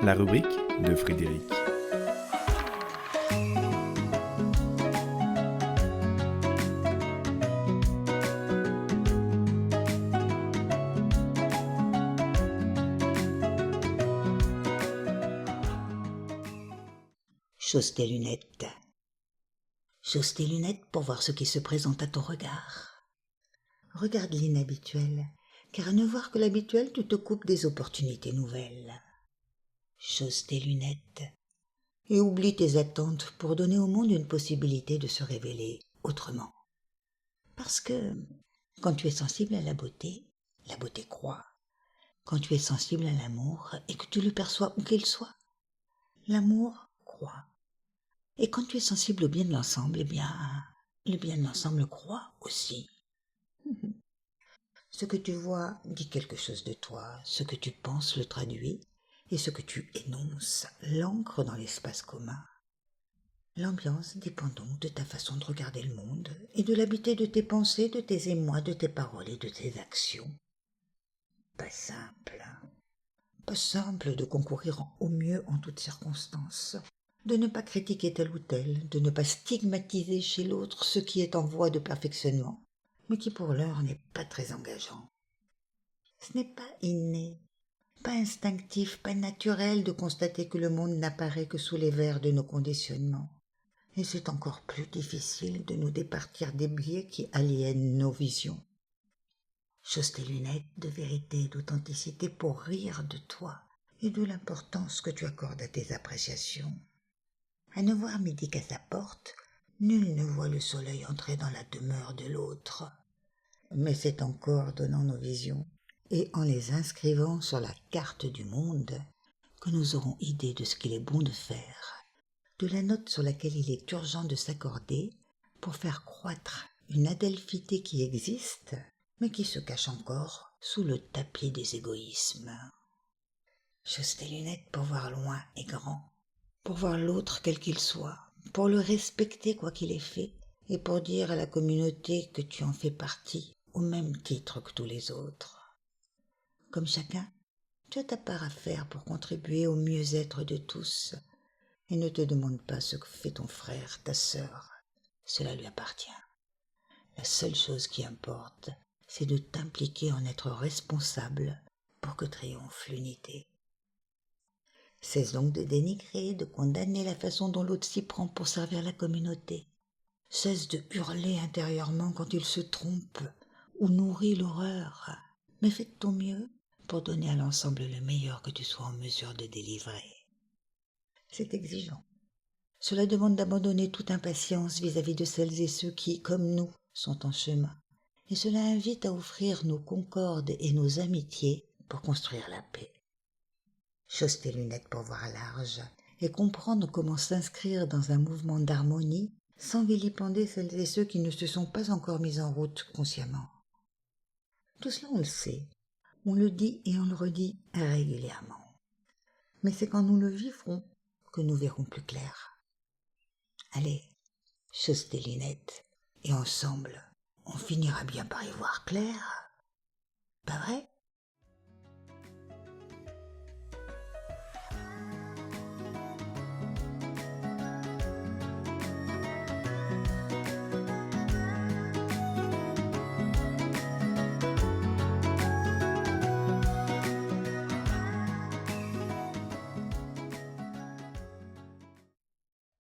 La rubrique de Frédéric. Chausse tes lunettes. Chausse tes lunettes pour voir ce qui se présente à ton regard. Regarde l'inhabituel, car à ne voir que l'habituel, tu te coupes des opportunités nouvelles. Chausse tes lunettes et oublie tes attentes pour donner au monde une possibilité de se révéler autrement. Parce que quand tu es sensible à la beauté croît. Quand tu es sensible à l'amour et que tu le perçois où qu'il soit, l'amour croît. Et quand tu es sensible au bien de l'ensemble, le bien de l'ensemble croît aussi. Ce que tu vois dit quelque chose de toi, ce que tu penses le traduit, et ce que tu énonces l'ancre dans l'espace commun. L'ambiance dépend donc de ta façon de regarder le monde et de l'habitude de tes pensées, de tes émois, de tes paroles et de tes actions. Pas simple de concourir au mieux en toutes circonstances, de ne pas critiquer tel ou tel, de ne pas stigmatiser chez l'autre ce qui est en voie de perfectionnement, mais qui pour l'heure n'est pas très engageant. Ce n'est pas inné, pas instinctif, pas naturel de constater que le monde n'apparaît que sous les verres de nos conditionnements. Et c'est encore plus difficile de nous départir des biais qui aliènent nos visions. Chausse tes lunettes de vérité et d'authenticité pour rire de toi et de l'importance que tu accordes à tes appréciations. À ne voir midi qu'à sa porte, nul ne voit le soleil entrer dans la demeure de l'autre. Mais c'est en coordonnant nos visions et en les inscrivant sur la carte du monde que nous aurons idée de ce qu'il est bon de faire, de la note sur laquelle il est urgent de s'accorder pour faire croître une adelphité qui existe, mais qui se cache encore sous le tapis des égoïsmes. Chausse tes lunettes pour voir loin et grand, pour voir l'autre quel qu'il soit, pour le respecter quoi qu'il ait fait, et pour dire à la communauté que tu en fais partie au même titre que tous les autres. Comme chacun, tu as ta part à faire pour contribuer au mieux-être de tous, et ne te demande pas ce que fait ton frère, ta sœur, cela lui appartient. La seule chose qui importe, c'est de t'impliquer en être responsable pour que triomphe l'unité. Cesse donc de dénigrer, de condamner la façon dont l'autre s'y prend pour servir la communauté. Cesse de hurler intérieurement quand il se trompe ou nourrit l'horreur, mais fais de ton mieux pour donner à l'ensemble le meilleur que tu sois en mesure de délivrer. C'est exigeant. Cela demande d'abandonner toute impatience vis-à-vis de celles et ceux qui, comme nous, sont en chemin. Et cela invite à offrir nos concordes et nos amitiés pour construire la paix. Chausse tes lunettes pour voir large et comprendre comment s'inscrire dans un mouvement d'harmonie sans vilipender celles et ceux qui ne se sont pas encore mis en route consciemment. Tout cela on le sait, on le dit et on le redit régulièrement. Mais c'est quand nous le vivrons que nous verrons plus clair. Allez, chausse tes lunettes et ensemble, on finira bien par y voir clair.